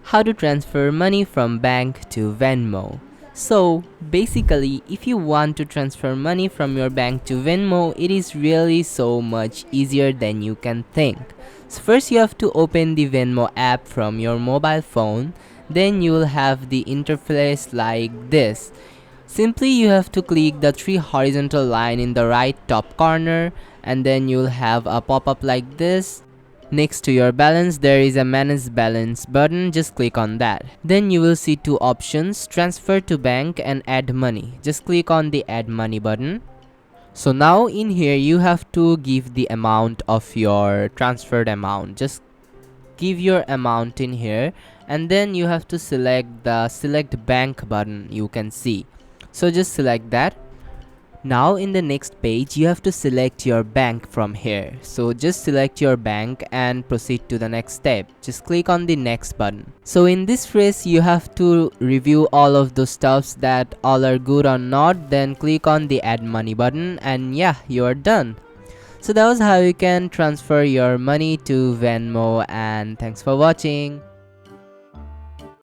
How to transfer money from bank to Venmo. So basically, if you want to transfer money from your bank to Venmo, it is really so much easier than you can think. So first you have to open the Venmo app from your mobile phone. Then you will have the interface like this. Simply you have to click the three horizontal line in the right top corner, and then you'll have a pop-up like this. Next to your balance, there is a manage balance button. Just click on that. Then you will see two options, transfer to bank and add money. Just click on the add money button. So now in here you have to give the amount of your transferred amount. Just give your amount in here, and then you have to select the select bank button you can see. So just select that. Now in the next page you have to select your bank from here. So just select your bank and proceed to the next step. Just click on the next button. So in this phrase you have to review all of those stuffs that all are good or not. Then click on the add money button, and yeah, you are done. So that was how you can transfer your money to Venmo, and thanks for watching.